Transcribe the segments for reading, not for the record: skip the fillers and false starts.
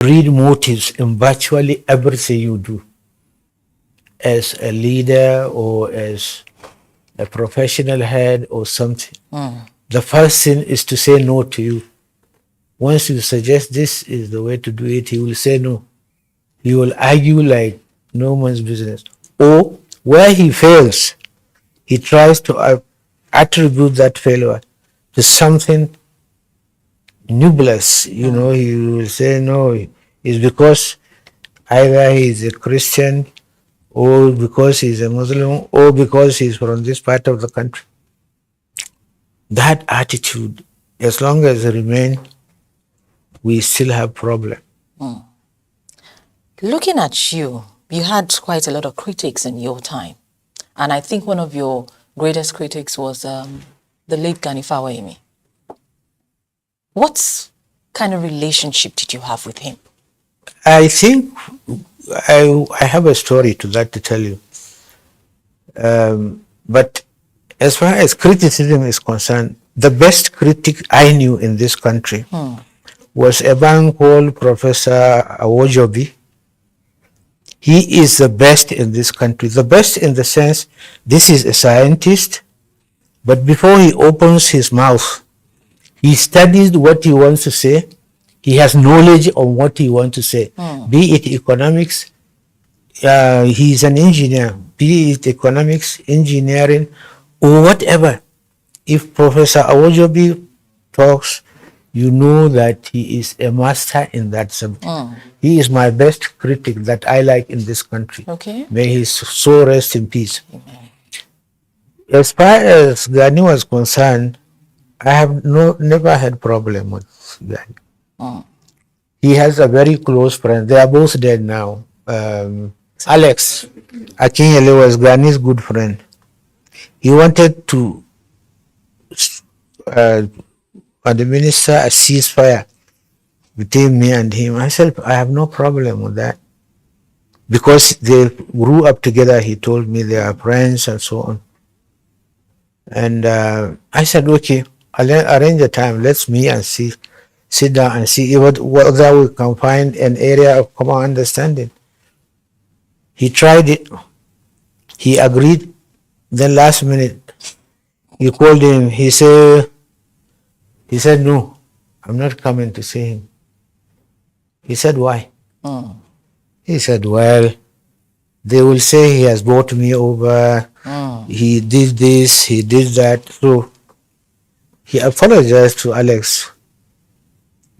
read motives in virtually everything you do as a leader or as a professional head or something. The first thing is to say no to you. Once you suggest this is the way to do it, he will say no. He will argue like no man's business. Or where he fails, he tries to attribute that failure to something nebulous. You know, he will say no, it's because either he's a Christian or because he's a Muslim or because he's from this part of the country. That attitude, as long as it remains, we still have problem. Looking at you, you had quite a lot of critics in your time. And I think one of your greatest critics was the late Gani Fawehinmi. What kind of relationship did you have with him? I think I have a story to that to tell you. But as far as criticism is concerned, the best critic I knew in this country was a man called Professor Awojobi. He is the best in this country. The best in the sense, this is a scientist, but before he opens his mouth, he studies what he wants to say. He has knowledge on what he wants to say, be it economics. He's an engineer, be it economics, engineering, or whatever. If Professor Awojobi talks, you know that he is a master in that subject. He is my best critic that I like in this country. Okay. May his soul rest in peace. Amen. As far as Gani was concerned, I have never had problem with Gani. He has a very close friend. They are both dead now. Alex Akinyele was Gani's good friend. He wanted to administer a ceasefire between me and him. I said, I have no problem with that. Because they grew up together, he told me they are friends and so on. And I said, okay, I'll arrange a time. Let's meet and sit down and see whether we can find an area of common understanding. He tried it. He agreed. Then last minute, he called him. He said, no, I'm not coming to see him. He said, why? He said, well, they will say he has brought me over. He did this, he did that. So he apologized to Alex.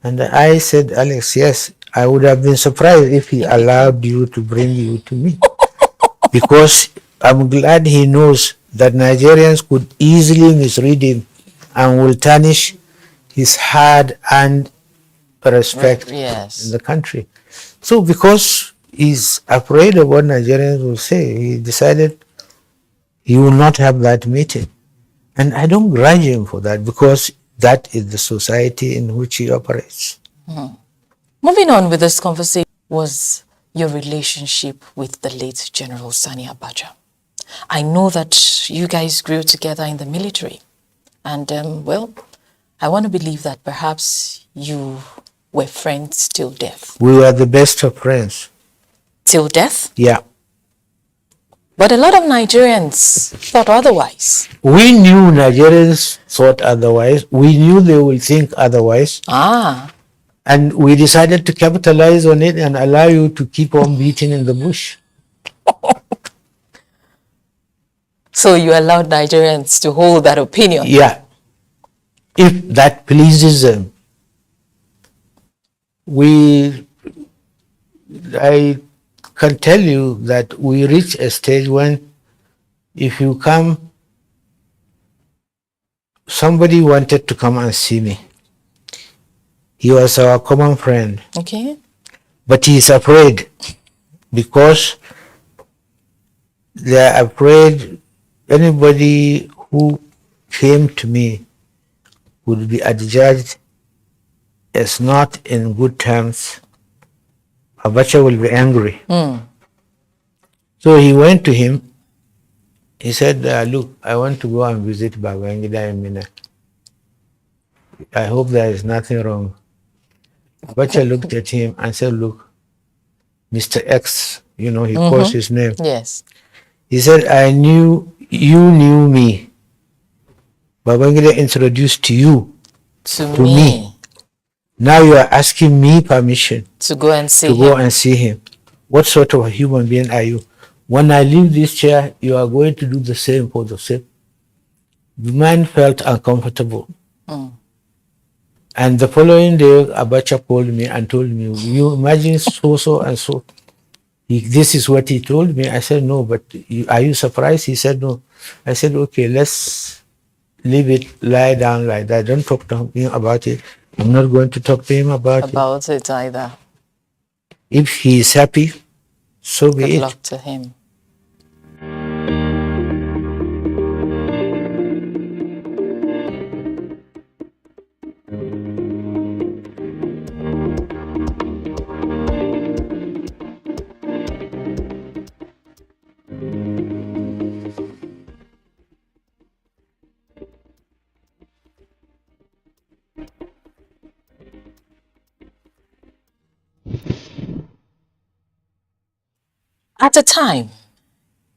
And I said, Alex, yes, I would have been surprised if he allowed you to bring you to me. Because I'm glad he knows that Nigerians could easily misread him and will tarnish his hard-earned respect in the country. So because he's afraid of what Nigerians will say, he decided he will not have that meeting. And I don't grudge him for that because that is the society in which he operates. Moving on with this conversation was your relationship with the late General Sani Abacha. I know that you guys grew together in the military. And, well, I want to believe that perhaps you were friends till death. We were the best of friends. Till death? Yeah. But a lot of Nigerians thought otherwise. We knew Nigerians thought otherwise. We knew they will think otherwise. And we decided to capitalize on it and allow you to keep on beating in the bush. So you allowed Nigerians to hold that opinion? Yeah. If that pleases them. I can tell you that we reach a stage when if you come, somebody wanted to come and see me. He was our common friend. Okay. But he is afraid because they are afraid anybody who came to me would be adjudged as not in good terms. Abacha will be angry. So he went to him. He said, look, I want to go and visit Babangida in Mina. I hope there is nothing wrong. Abacha looked at him and said, look, Mr. X, he calls his name. Yes. He said, I knew you knew me. Babangida introduced you To to me. Now you are asking me permission to go and see to him. go and see him. What sort of a human being are you? When I leave this chair, you are going to do the same for the same. The man felt uncomfortable. And the following day, Abacha called me and told me, you imagine so and so. This is what he told me. I said, no, but are you surprised? He said, no. I said, okay, let's leave it, lie down like that. Don't talk to him about it. I'm not going to talk to him about it either. If he is happy, so be Good it. luck to him. At a time,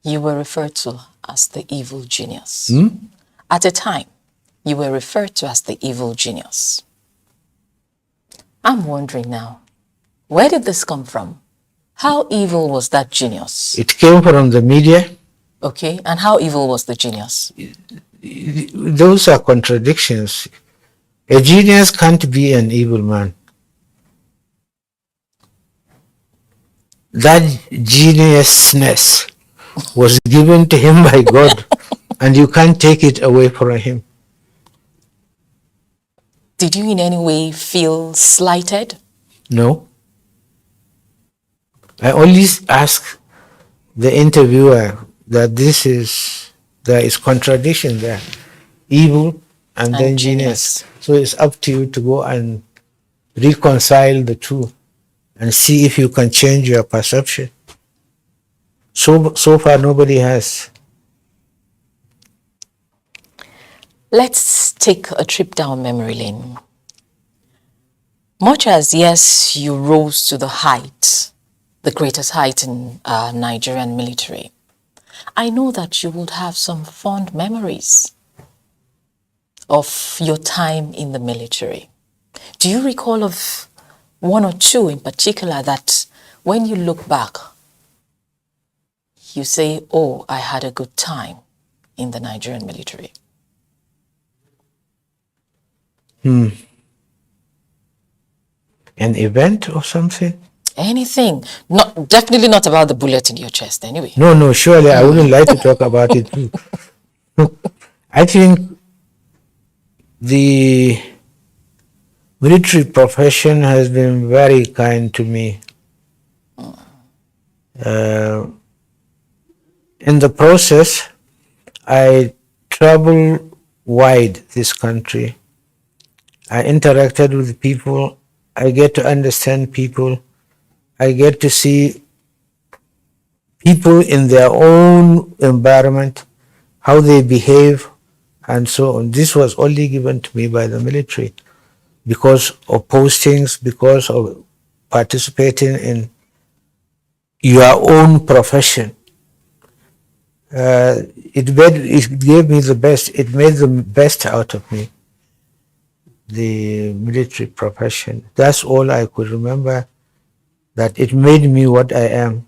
you were referred to as the evil genius. At a time, you were referred to as the evil genius. I'm wondering now, where did this come from? How evil was that genius? It came from the media. Okay, and how evil was the genius? Those are contradictions. A genius can't be an evil man. That geniusness was given to him by God, and you can't take it away from him. Did you in any way feel slighted? No. I always ask the interviewer that there is contradiction there. Evil and then genius. So it's up to you to go and reconcile the two and see if you can change your perception. So far, nobody has. Let's take a trip down memory lane. Much as, yes, you rose to the height, the greatest height in Nigerian military, I know that you would have some fond memories of your time in the military. Do you recall of one or two in particular that when you look back, you say, oh, I had a good time in the Nigerian military? An event or something? Anything. Definitely not about the bullet in your chest anyway. No, surely I wouldn't like to talk about it too. I think the military profession has been very kind to me. In the process, I traveled wide this country. I interacted with people. I get to understand people. I get to see people in their own environment, how they behave, and so on. This was only given to me by the military because of postings, because of participating in your own profession. It gave me the best. It made the best out of me, the military profession. That's all I could remember, that it made me what I am.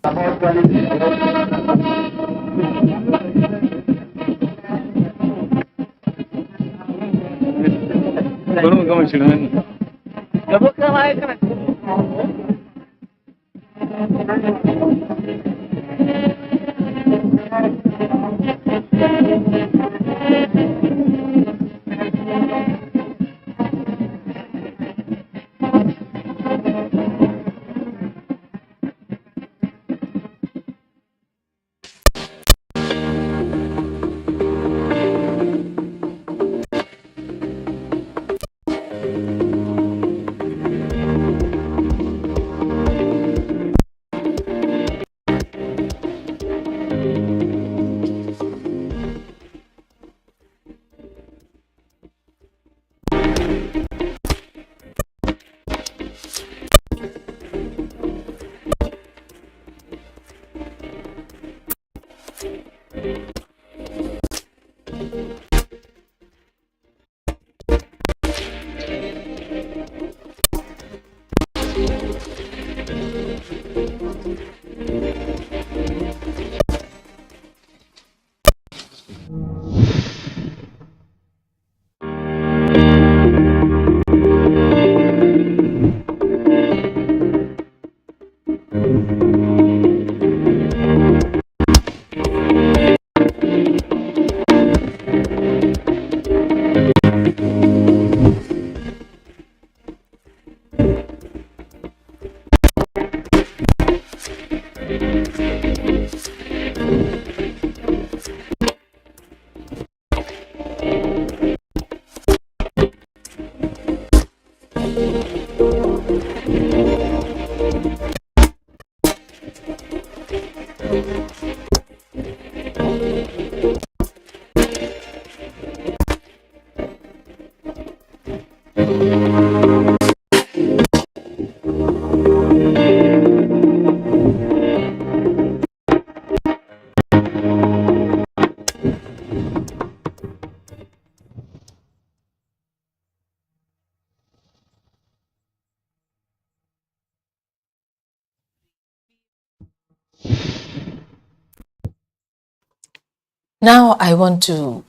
Now I want to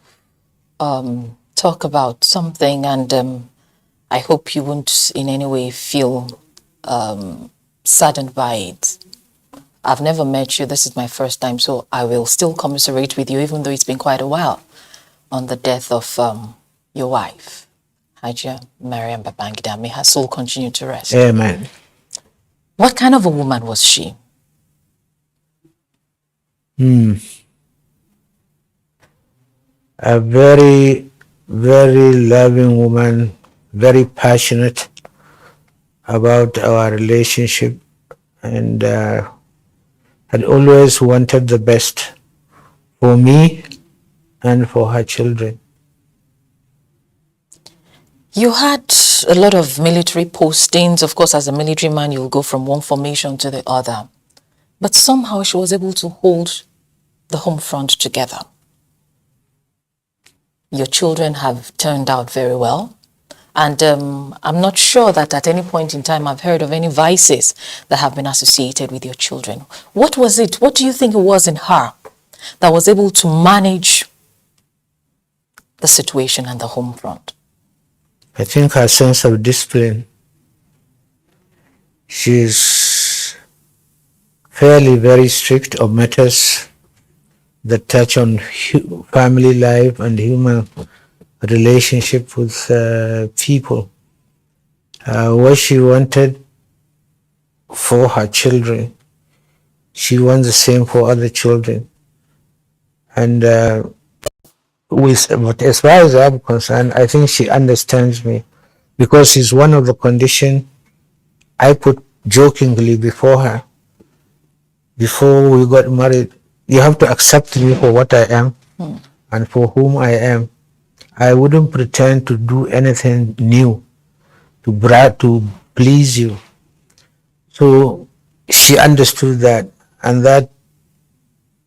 talk about something, and I hope you won't in any way feel saddened by it. I've never met you. This is my first time, so I will still commiserate with you, even though it's been quite a while, on the death of your wife, Hajia Mariam Babangida. May her soul continue to rest. Amen. What kind of a woman was she? A very, very loving woman, very passionate about our relationship, and had always wanted the best for me and for her children. You had a lot of military postings. Of course, as a military man, you'll go from one formation to the other. But somehow she was able to hold the home front together. Your children have turned out very well. And I'm not sure that at any point in time I've heard of any vices that have been associated with your children. What was it? What do you think it was in her that was able to manage the situation and the home front? I think her sense of discipline. She's fairly very strict on matters that touch on family life and human relationship with people. What she wanted for her children, she wants the same for other children. And but as far as I'm concerned, I think she understands me, because it's one of the conditions I put jokingly before her before we got married. You have to accept me for what I am and for whom I am. I wouldn't pretend to do anything new to please you. So she understood that, and that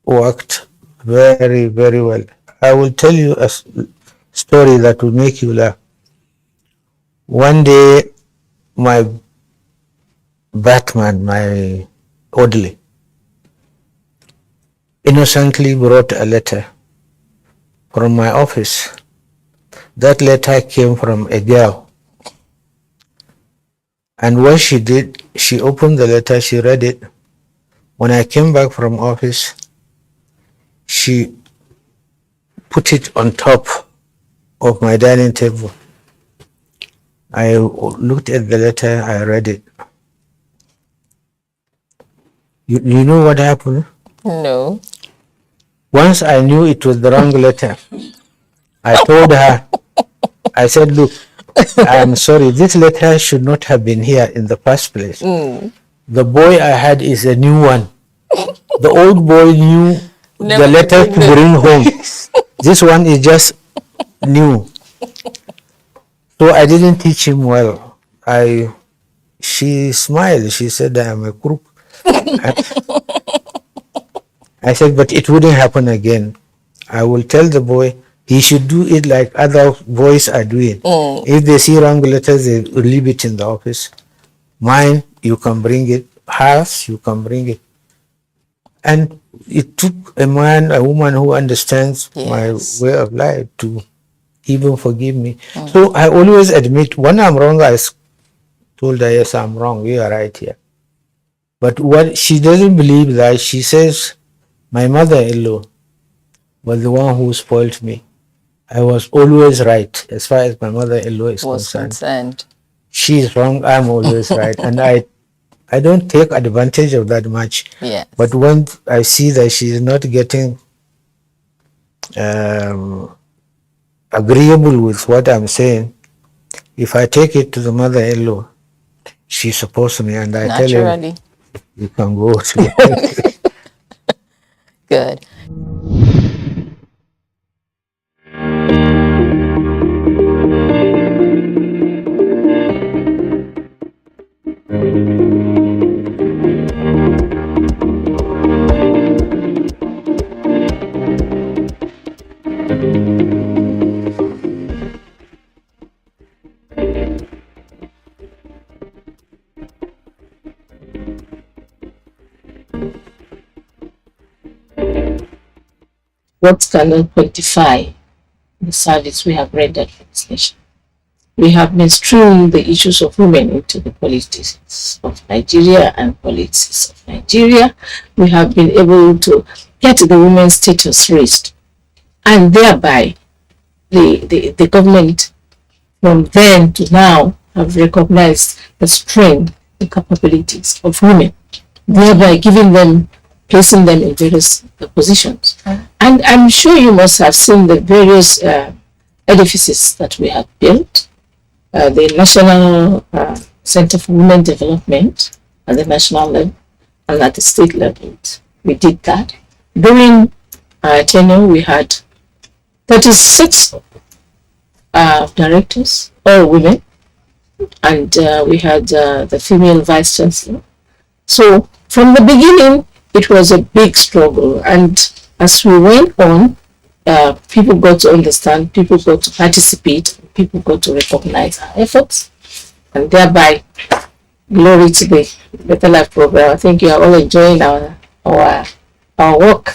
worked very, very well. I will tell you a story that will make you laugh. One day, my Batman, my orderly, innocently brought a letter from my office. That letter came from a girl. And what she did, she opened the letter, she read it. When I came back from office, she put it on top of my dining table. I looked at the letter, I read it. You know what happened? No. Once I knew it was the wrong letter, I told her, I said, look, I'm sorry, this letter should not have been here in the first place. The boy I had is a new one. The old boy knew the letter to bring home. This one is just new. So I didn't teach him well. She smiled. She said, I am a crook. I said, but it wouldn't happen again. I will tell the boy he should do it like other boys are doing. If they see wrong letters, they will leave it in the office. Mine, you can bring it. House, you can bring it. And it took a woman who understands my way of life to even forgive me. So I always admit when I'm wrong, I told her, yes, I'm wrong. You are right here. But what she doesn't believe that, she says, my mother-in-law was the one who spoiled me. I was always right as far as my mother-in-law is concerned. She is wrong, I'm always right. And I don't take advantage of that much. Yes. But when I see that she is not getting agreeable with what I'm saying, if I take it to the mother-in-law, she supports me, and I tell her, you can go to Good. What cannot quantify the service we have rendered for this nation. We have mainstreamed the issues of women into the politics of Nigeria and politics of Nigeria. We have been able to get the women's status raised, and thereby the government from then to now have recognized the strength and capabilities of women, thereby placing them in various positions. And I'm sure you must have seen the various edifices that we have built. The National Center for Women Development at the national level and at the state level. We did that. During our tenure, we had 36 directors, all women, and we had the female vice chancellor. So from the beginning, it was a big struggle, and as we went on, people got to understand, people got to participate, people got to recognize our efforts, and thereby, glory to the Better Life program. I think you are all enjoying our work.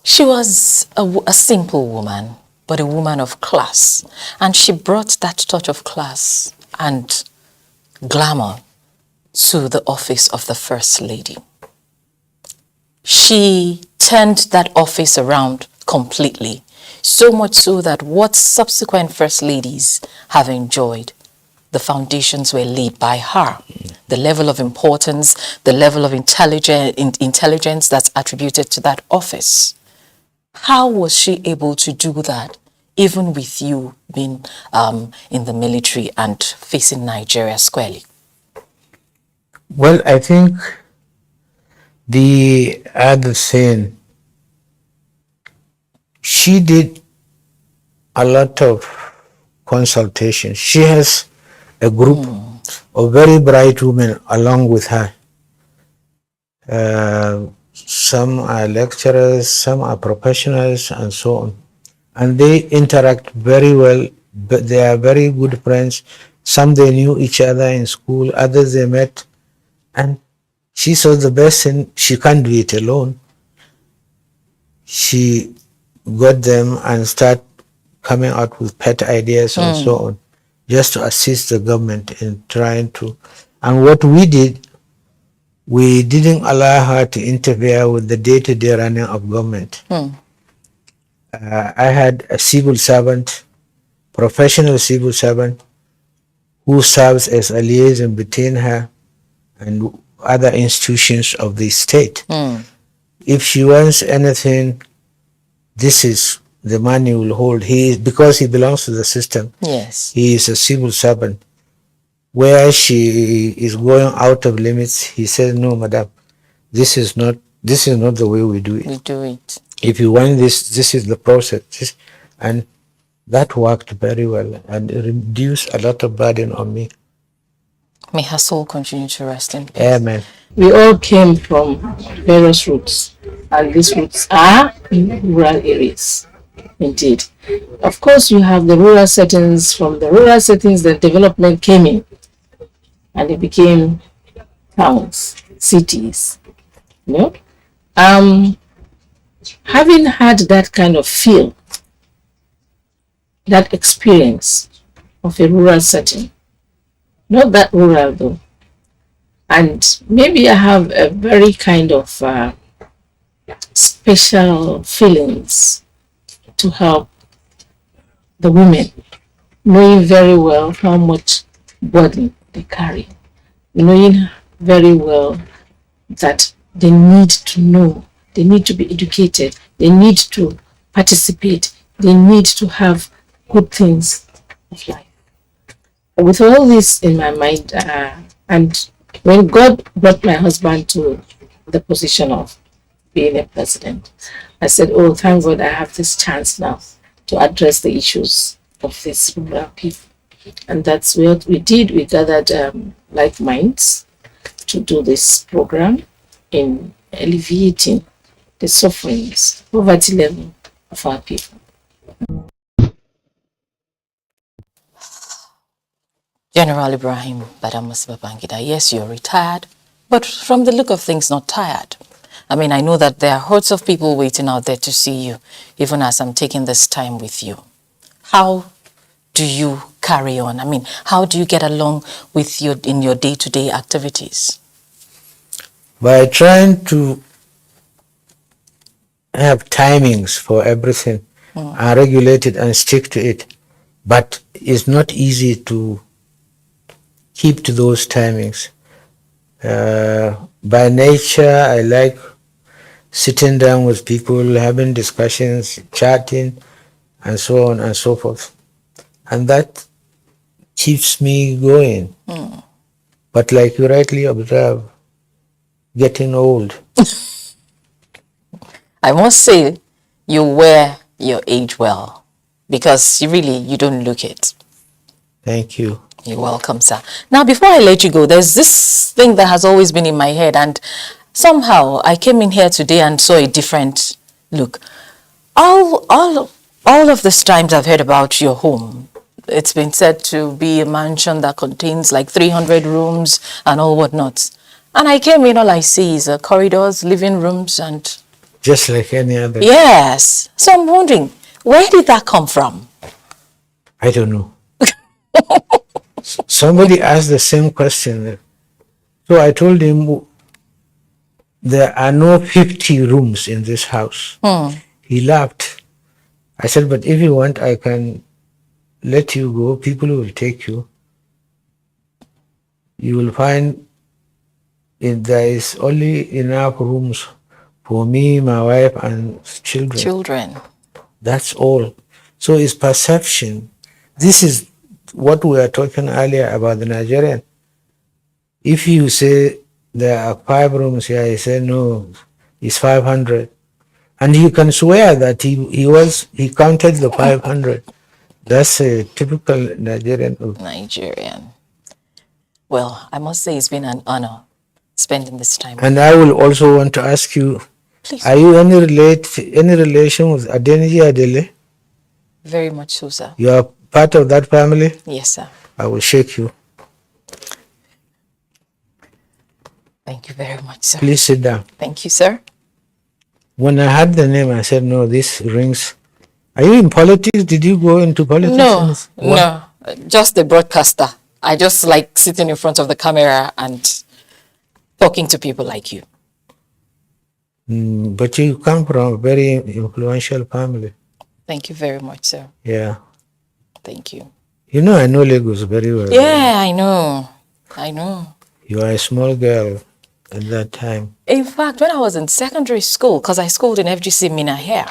She was a simple woman, but a woman of class, and she brought that touch of class and glamour to the office of the First Lady. She turned that office around completely, so much so that what subsequent First Ladies have enjoyed, the foundations were laid by her. The level of importance, the level of intelligence that's attributed to that office. How was she able to do that, even with you being in the military and facing Nigeria squarely? Well, I think the other thing, she did a lot of consultation. She has a group of very bright women along with her. Some are lecturers, some are professionals, and so on. And they interact very well. But they are very good friends. Some they knew each other in school, others they met. And she saw the best thing, she can't do it alone. She got them and start coming out with pet ideas and so on, just to assist the government in trying to. And what we did, we didn't allow her to interfere with the day-to-day running of government. I had a civil servant, professional civil servant, who serves as a liaison between her and other institutions of the state. If she wants anything, this is the man you will hold. Because he belongs to the system. Yes. He is a civil servant. Where she is going out of limits, he says, no, madam, this is not the way we do it. We do it. If you want this is the process. And that worked very well and it reduced a lot of burden on me. May her soul continue to rest in peace. Amen. We all came from various roots, and these roots are in rural areas. Indeed. Of course, you have the rural settings. From the rural settings, the development came in. and it became towns, cities. You know, having had that kind of feel, that experience of a rural setting, not that rural though, and maybe I have a very kind of special feelings to help the women, knowing very well how much burden they carry, knowing very well that they need to know, they need to be educated, they need to participate, they need to have good things of life. With all this in my mind, and when God brought my husband to the position of being a president, I said, oh, thank God I have this chance now to address the issues of these rural people. And that's what we did. We gathered like minds to do this program in alleviating the sufferings, poverty level of our people. General Ibrahim Badamas Babangida, yes, you're retired, but from the look of things, not tired. I mean, I know that there are hordes of people waiting out there to see you, even as I'm taking this time with you. How do you carry on? I mean, how do you get along with in your day-to-day activities? By trying to have timings for everything and regulate it and stick to it. But it's not easy to keep to those timings. By nature, I like sitting down with people, having discussions, chatting, and so on and so forth. And that keeps me going. But like you rightly observe, getting old. I must say, you wear your age well, because you don't look it. Thank you. You're welcome, sir. Now, before I let you go, there's this thing that has always been in my head, and somehow I came in here today and saw a different look. All of these times I've heard about your home, it's been said to be a mansion that contains like 300 rooms and all whatnot. And I came in, all I see is corridors, living rooms, and... Just like any other. Yes. So I'm wondering, where did that come from? I don't know. Somebody asked the same question. So I told him, there are no 50 rooms in this house. He laughed. I said, but if you want, I can let you go. People will take you. You will find there is only enough rooms for me, my wife, and children. That's all. So it's perception. This is what we were talking earlier about the Nigerian. If you say there are 5 rooms here, I say no, it's 500. And you can swear that he counted the 500. That's a typical Nigerian. Well, I must say it's been an honor spending this time. And I will also want to ask you, please. Are you any relation with Adeniji Adele? Very much so, sir. You are part of that family? Yes, sir. I will shake you. Thank you very much, sir. Please sit down. Thank you, sir. When I heard the name, I said, no, this rings. Are you in politics? Did you go into politics? No, just the broadcaster. I just like sitting in front of the camera and talking to people like you. But you come from a very influential family. Thank you very much, sir. Yeah. Thank you. You know, I know Lagos very well. Yeah, I know. You are a small girl at that time. In fact, when I was in secondary school, because I schooled in FGC Mina here.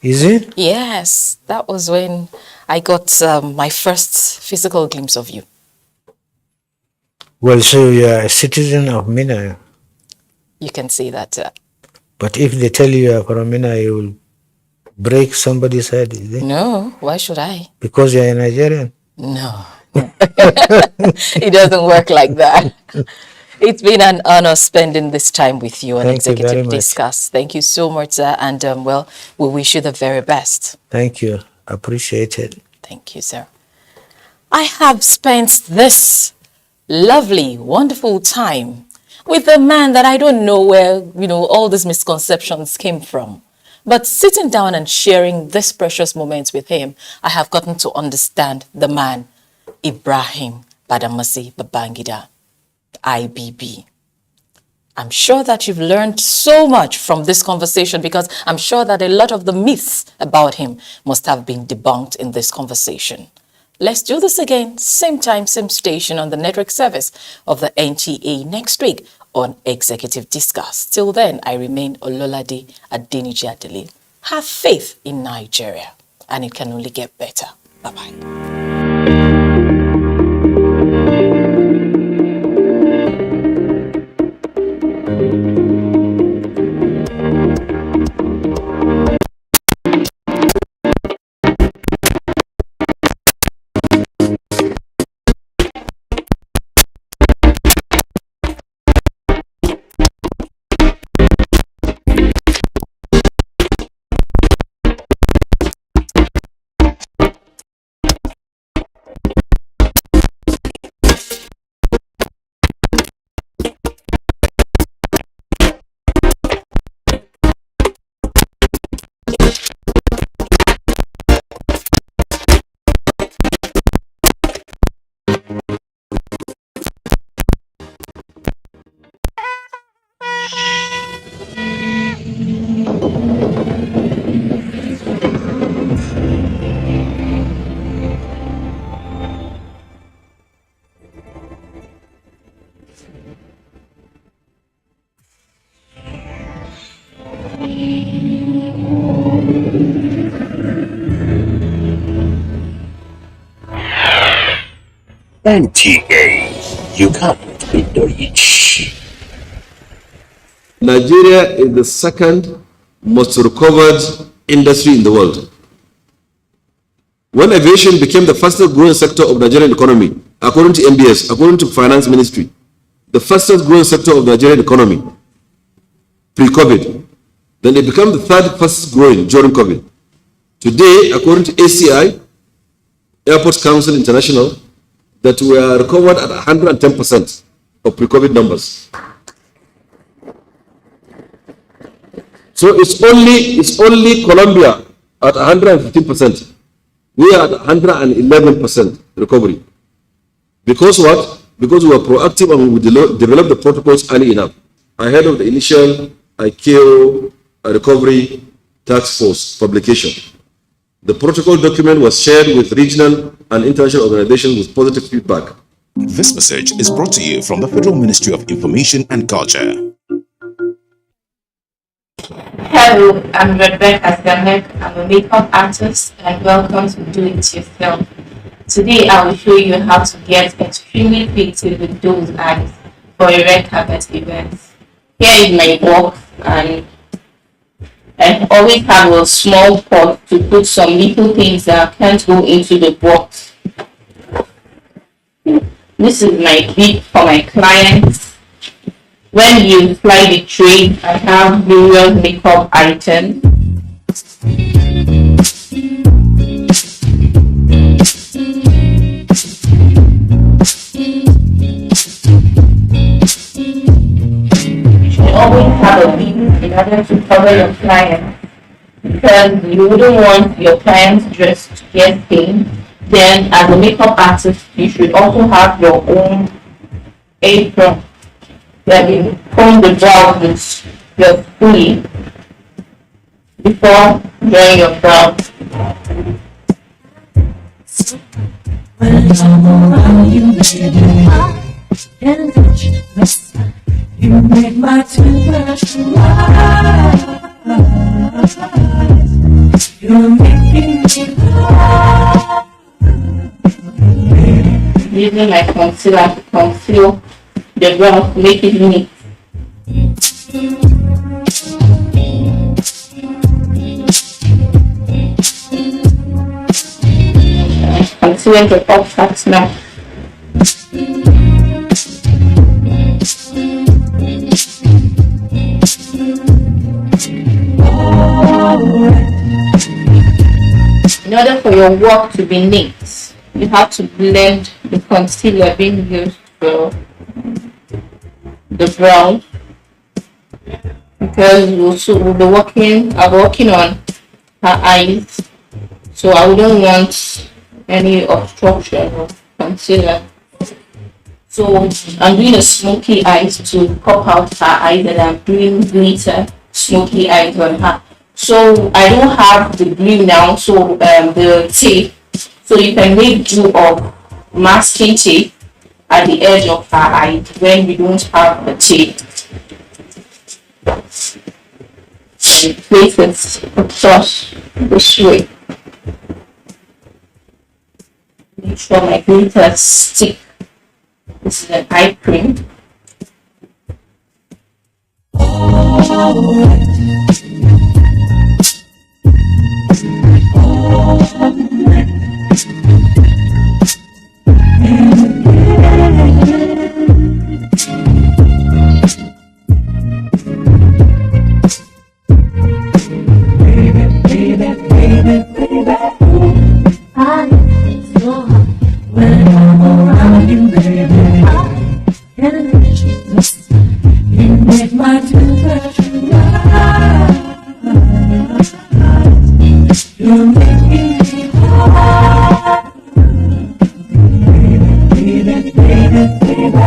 Is it? Yes, that was when I got my first physical glimpse of you. Well, so you are a citizen of Mina. You can say that. But if they tell you are from Mina, you will break somebody's head, is it? No, why should I? Because you are a Nigerian. No. It doesn't work like that. It's been an honor spending this time with you on Executive Discuss. Thank you so much, sir. And well, we wish you the very best. Thank you. Appreciate it. Thank you, sir. I have spent this lovely, wonderful time with a man that I don't know where, all these misconceptions came from. But sitting down and sharing this precious moments with him, I have gotten to understand the man, Ibrahim Badamasi Babangida, IBB. I'm sure that you've learned so much from this conversation, because I'm sure that a lot of the myths about him must have been debunked in this conversation. Let's do this again, same time, same station on the network service of the NTA next week on Executive Discuss. Till then, I remain Ololade Adeniji Adele. Have faith in Nigeria, and it can only get better. Bye-bye. NTA, you can't beat the rich. Nigeria is the second most recovered industry in the world. When aviation became the fastest growing sector of Nigerian economy, according to MBS, according to Finance Ministry, the fastest growing sector of Nigerian economy pre-COVID, then it became the third fastest growing during COVID. Today, according to ACI, Airports Council International, that we are recovered at 110% of pre-COVID numbers. So it's only Colombia at 115%. We are at 111% recovery. Because what? Because we are proactive and we develop the protocols early enough, ahead of the initial ICAO recovery task force publication. The protocol document was shared with regional and international organizations with positive feedback. This message is brought to you from the Federal Ministry of Information and Culture. Hello, I'm Rebecca Zamek. I'm a makeup artist and welcome to Do It Yourself. Today I will show you how to get extremely creative with those eyes for a red carpet event. Here is my box, and I always have a small pot to put some little things that can't go into the box. This is my bid for my clients. When you fly the tray, I have various makeup items. You should always have a bid in order to cover your client, because you wouldn't want your client's dress to get stained. Then, as a makeup artist, you should also have your own apron that you comb the brows with your spoolie before drawing your brows. When I'm around you, baby, I can touch the sky. You make my temperature rise. You're making me cry. Using my concealer to conceal the brows, make it neat. Concealing the top parts now. In order for your work to be neat, you have to blend the concealer being used the brow, because we'll be working on her eyes, so I wouldn't want any obstruction or concealer. So I'm doing a smoky eyes to pop out her eyes, and I'm doing glitter smoky eyes on her. So I don't have the glue now, so the tape. So you can make do of masking tape at the edge of her eyes when we don't have the tape. And place it across this way. Make sure my glitter stick. This is an eye cream. When I'm around you, baby, I can touch the sun. You make my temperature rise. You make me hot. Baby, baby, baby, baby.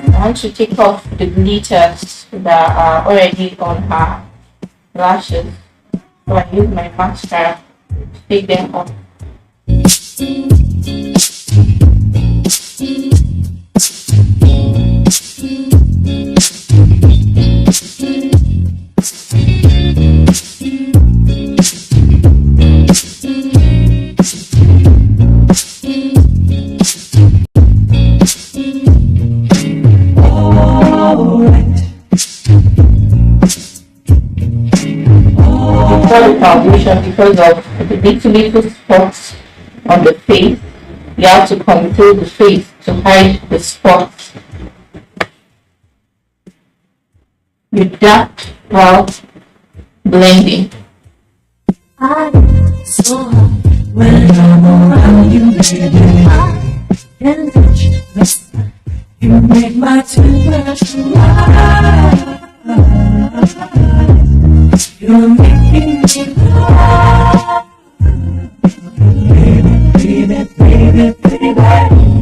I want to take off the glitters that are already on her lashes. So I use my mascara to take them off. Before the foundation, because of the little spots on the face, you have to contour the face to hide the spots. You dab while blending. I'm so hot when I'm around you, baby. I can touch the sun. You make my temperature rise. You're making me hot. Baby, baby, baby, baby.